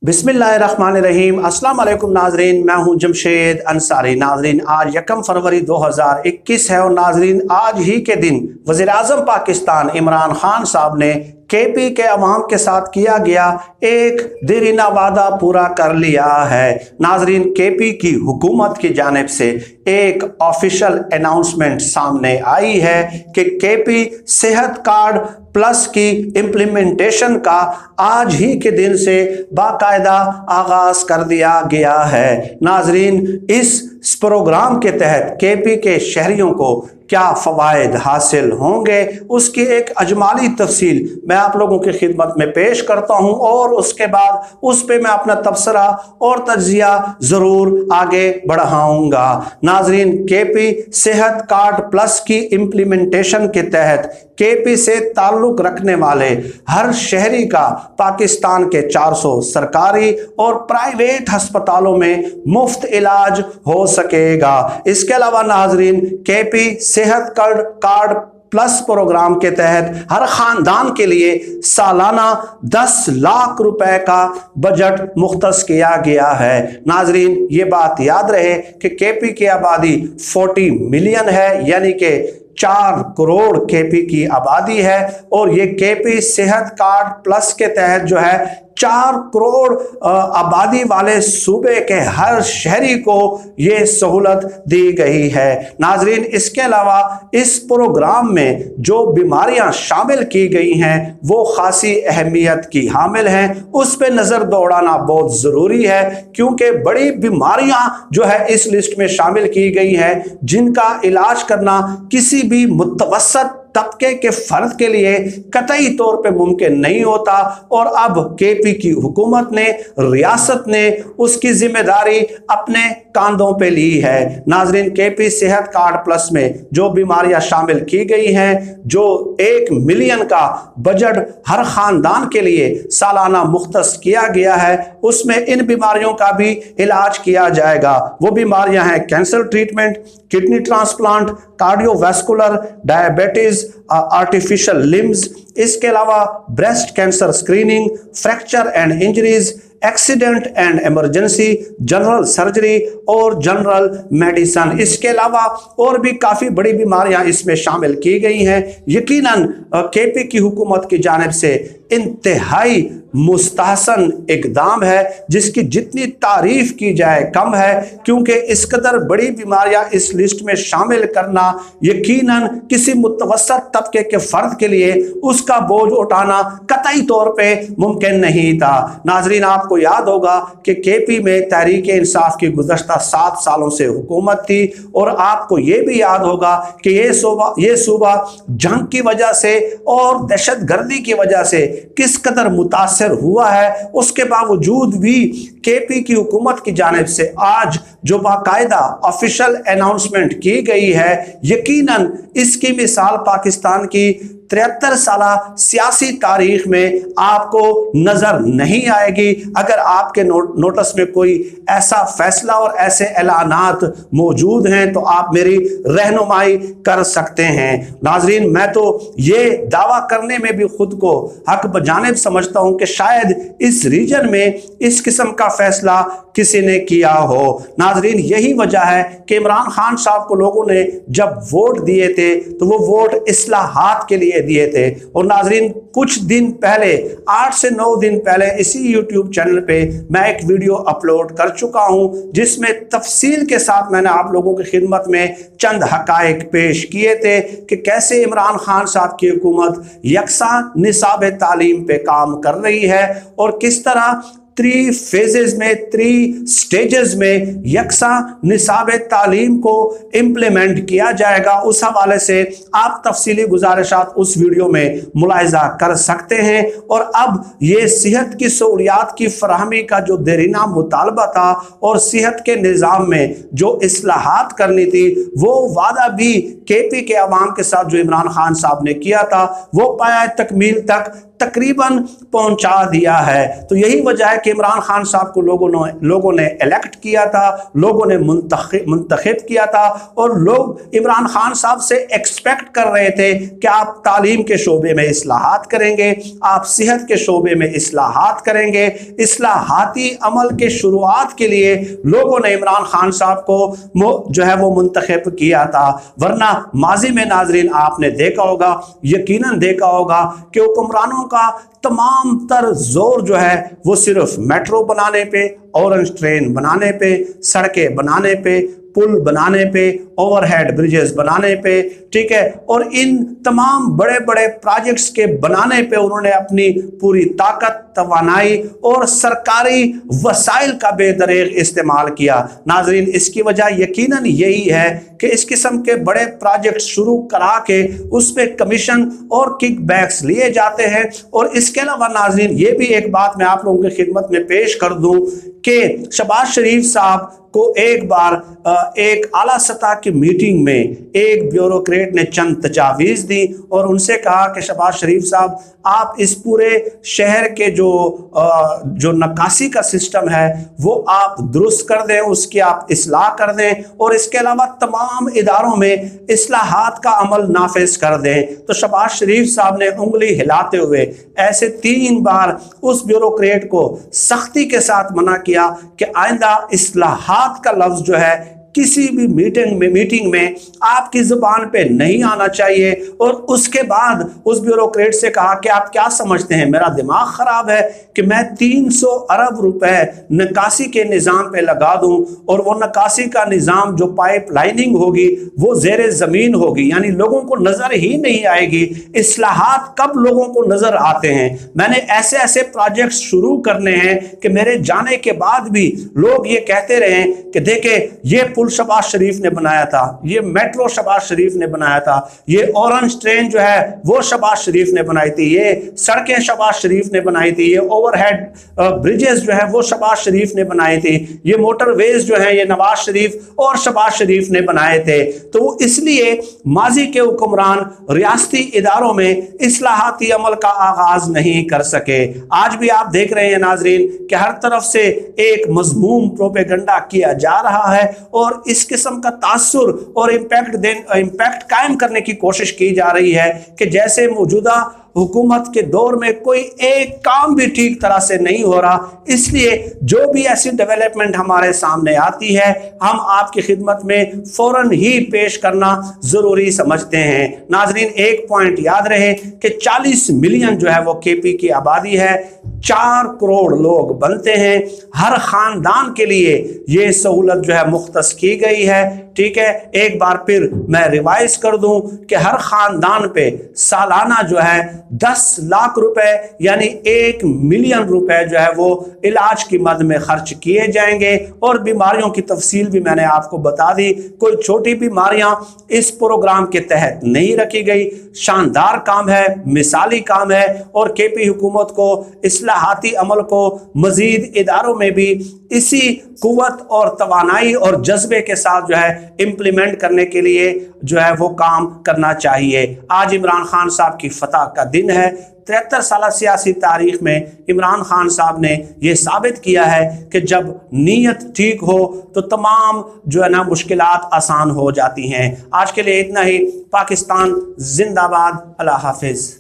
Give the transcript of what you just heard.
बिस्मिल्लाहिर्रहमानिर्रहीम। अस्सलाम वालेकुम नाजरीन, मैं हूं जमशेद अंसारी। नाजरीन, आज 1 फरवरी 2021 है और नाजरीन आज ही के दिन वज़ीर आज़म पाकिस्तान इमरान खान साहब ने केपी के अवाम के साथ किया गया एक देरीना वादा पूरा कर लिया है। नाजरीन, केपी की हुकूमत की जानिब से एक ऑफिशियल अनाउंसमेंट सामने आई है कि केपी सेहत कार्ड प्लस की इम्प्लीमेंटेशन का आज ही के दिन से बाकायदा आगाज कर दिया गया है। नाजरीन, इस प्रोग्राम के तहत केपी के शहरियों को क्या फ़वाइद हासिल होंगे, उसकी एक अजमाली तफसील मैं आप लोगों की खिदमत में पेश करता हूं और उसके बाद उस पर मैं अपना तबसरा और तज्जिया ज़रूर आगे बढ़ाऊंगा। नाजरीन, केपी सेहत कार्ड प्लस की इम्प्लीमेंटेशन के तहत केपी से ताल्लुक़ रखने वाले हर शहरी का पाकिस्तान के 400 सरकारी और प्राइवेट अस्पतालों में मुफ्त इलाज हो सकेगा। इसके अलावा नाजरीन, केपी सेहत कार्ड प्लस प्रोग्राम के तहत हर खानदान के लिए सालाना 10 लाख रुपए का बजट मुख्तस किया गया है। नाजरीन, ये बात याद रहे कि केपी की आबादी 40 मिलियन है, यानी कि 4 करोड़ केपी की आबादी है और ये केपी सेहत कार्ड प्लस के तहत जो है 4 करोड़ आबादी वाले सूबे के हर शहरी को ये सहूलत दी गई है। नाजरीन, इसके अलावा इस प्रोग्राम में जो बीमारियां शामिल की गई हैं वो खासी अहमियत की हामिल हैं। उस पे नज़र दौड़ाना बहुत ज़रूरी है क्योंकि बड़ी बीमारियां जो है इस लिस्ट में शामिल की गई हैं जिनका इलाज करना किसी भी मुतवस्सत तबके के फर्द के लिए कतई तौर पे मुमकिन नहीं होता और अब केपी की हुकूमत ने, रियासत ने उसकी जिम्मेदारी अपने कांधों पे ली है। नाजरीन, केपी सेहत कार्ड प्लस में जो बीमारियां शामिल की गई हैं, जो 1 मिलियन का बजट हर खानदान के लिए सालाना मुख्तस किया गया है, उसमें इन बीमारियों का भी इलाज किया जाएगा। वो बीमारियां हैं cancer treatment, kidney transplant, cardiovascular, diabetes, artificial limbs, इसके अलावा breast cancer screening, fracture and injuries, accident and emergency, general surgery और जनरल मेडिसन। इसके अलावा और भी काफ़ी बड़ी बीमारियां इसमें शामिल की गई हैं। यकीनन केपी की हुकूमत की जानिब से इंतहाई मुस्तहसन इकदाम है जिसकी जितनी तारीफ की जाए कम है, क्योंकि इस कदर बड़ी बीमारियां इस लिस्ट में शामिल करना यकीनन किसी मुतवस्सत तबके के फर्द के लिए उसका बोझ उठाना कतई तौर पे मुमकिन नहीं था। नाजरीन, आपको याद होगा कि केपी में तहरीक इंसाफ की गुज़श्ता 7 सालों से हुकूमत थी और आपको ये भी याद होगा कि ये सूबा जंग की वजह से और दहशत गर्दी की वजह से किस कदर मुतासर हुआ है। उसके बावजूद भी केपी की हुकूमत की जानिब से आज जो बाकायदा ऑफिशियल अनाउंसमेंट की गई है, यकीनन इसकी मिसाल पाकिस्तान की 73 साला सियासी तारीख में आपको नजर नहीं आएगी। अगर आपके नोटिस में कोई ऐसा फैसला और ऐसे ऐलानात मौजूद हैं तो आप मेरी रहनुमाई कर सकते हैं। नाजरीन, मैं तो ये दावा करने में भी खुद को हक बजानिब समझता हूं कि शायद इस रीजन में इस किस्म का फैसला किसी ने किया हो। नाजरीन, यही वजह है कि इमरान खान साहब को लोगों ने जब वोट दिए थे तो वो वोट इस्लाहात के लिए दिए थे। और नाजरीन, कुछ दिन पहले 8 से 9 दिन पहले इसी यूट्यूब चैनल पे मैं एक वीडियो अपलोड कर चुका हूं जिसमें तफसील के साथ मैंने आप लोगों की खिदमत में चंद हकायक पेश किए थे कि कैसे इमरान खान साहब की हुकूमत यकसा निसाब तालीम पे काम कर रही है और किस तरह 3 फेजेस में, 3 स्टेजेस में यकसा निसाब तालीम को इम्प्लीमेंट किया जाएगा। उस हवाले से आप तफसीली गुजारिशात उस वीडियो में मुलाहिजा कर सकते हैं। और अब ये सेहत की सहूलियात की फराहमी का जो देरीना मुतालबा था और सेहत के निज़ाम में जो इस्लाहात करनी थी, वो वादा भी केपी के अवाम के साथ जो इमरान खान साहब ने किया था वो पाया तकमील तक तकरीबन पहुंचा दिया है। तो यही वजह है कि इमरान खान साहब को लोगों ने इलेक्ट किया था, लोगों ने मुंतखब किया था, और लोग इमरान खान साहब से एक्सपेक्ट कर रहे थे कि आप तालीम के शोबे में इस्लाहात करेंगे, आप सेहत के शोबे में इस्लाहात करेंगे। इस्लाहाती अमल के शुरुआत के लिए लोगों ने इमरान खान साहब को जो है वो मुंतखब किया था। वरना माजी में नाजरीन आपने देखा होगा, यकीनन देखा होगा कि हुक्मरानों का तमाम तर जोर जो है वो सिर्फ मेट्रो बनाने पे, ऑरेंज ट्रेन बनाने पे, सड़कें बनाने पे, पुल बनाने पे, ओवरहेड ब्रिजेस बनाने पे, ठीक है, और इन तमाम बड़े बड़े प्रोजेक्ट्स के बनाने पे उन्होंने अपनी पूरी ताकत, तवानाई और सरकारी वसाइल का बेदरेग इस्तेमाल किया। नाजरीन, इसकी वजह यकीनन यही है कि इस किस्म के बड़े प्रोजेक्ट शुरू करा के उस पर कमीशन और किकबैक्स लिए जाते हैं। और इसके अलावा नाजरीन ये भी एक बात मैं आप लोगों की खिदमत में पेश कर दूं कि शहबाज शरीफ साहब को एक बार एक आला सतह की मीटिंग में एक ब्यूरोक्रेट ने चंद तजावीज़ दी और उनसे कहा कि शहबाज शरीफ साहब, आप इस पूरे शहर के जो नक्काशी का सिस्टम है वो आप दुरुस्त कर दें, उसकी आप इस्लाह कर दें, और इसके अलावा तमाम इदारों में इस्लाहात का अमल नाफिज कर दें। तो शहबाज शरीफ साहब ने उंगली हिलाते हुए ऐसे 3 बार उस ब्यूरोक्रेट को सख्ती के साथ मना किया कि आइंदा इस्लाहात का लफ्ज जो है किसी भी मीटिंग में आपकी जुबान पे नहीं आना चाहिए। और उसके बाद उस ब्यूरोक्रेट से कहा कि आप क्या समझते हैं, मेरा दिमाग खराब है कि मैं 300 अरब रुपए निकासी के निज़ाम पे लगा दूं और वो निकासी का निज़ाम जो पाइप लाइनिंग होगी वो ज़ेरे ज़मीन होगी, यानी लोगों को नज़र ही नहीं आएगी। इस्लाहात कब लोगों को नज़र आते हैं? मैंने ऐसे ऐसे प्रोजेक्ट्स शुरू करने हैं कि मेरे जाने के बाद भी लोग ये कहते रहे कि देखे ये पुल शहबाज शरीफ ने बनाया था, ये मेट्रो शहबाज शरीफ ने बनाया था, ये ऑरेंज ट्रेन जो है वो शहबाज शरीफ ने बनाई थी, ये सड़कें शहबाज शरीफ ने बनाई थी, ये ओवरहेड ब्रिजेस जो है वो शहबाज शरीफ ने बनाई थी, ये मोटरवेज जो है ये नवाज शरीफ और शहबाज शरीफ ने बनाए थे। तो इसलिए माजी के हुक्मरान रियासती इदारों में इस्लाहाती अमल का आगाज नहीं कर सके। आज भी आप देख रहे हैं नाजरीन कि हर तरफ से एक मजमूम प्रोपेगेंडा किया जा रहा है और इस किस्म का तासुर और इम्पैक्ट कायम करने की कोशिश की जा रही है कि जैसे मौजूदा हुकूमत के दौर में कोई एक काम भी ठीक तरह से नहीं हो रहा। इसलिए जो भी ऐसी डेवलपमेंट हमारे सामने आती है हम आपकी खिदमत में फौरन ही पेश करना ज़रूरी समझते हैं। नाजरीन, एक पॉइंट याद रहे कि 40 मिलियन जो है वो केपी की आबादी है, 4 करोड़ लोग बनते हैं। हर ख़ानदान के लिए ये सहूलत जो है मुख्तस की गई है। ठीक है, एक बार फिर मैं रिवाइज कर दूं कि हर ख़ानदान पे सालाना जो है 10 लाख रुपए यानी 1 मिलियन रुपए जो है वो इलाज की मद में खर्च किए जाएंगे। और बीमारियों की तफसील भी मैंने आपको बता दी, कोई छोटी बीमारियां इस प्रोग्राम के तहत नहीं रखी गई। शानदार काम है, मिसाली काम है और केपी हुकूमत को इस्लाहाती अमल को मजीद इदारों में भी इसी कुव्वत और तवानाई और जज्बे के साथ जो है इम्प्लीमेंट करने के लिए जो है वो काम करना चाहिए। आज इमरान खान साहब की फतह का दिन है। 73 साल सियासी तारीख में इमरान खान साहब ने यह साबित किया है कि जब नीयत ठीक हो तो तमाम जो है ना मुश्किलात आसान हो जाती हैं। आज के लिए इतना ही। पाकिस्तान जिंदाबाद। अल्लाह हाफिज।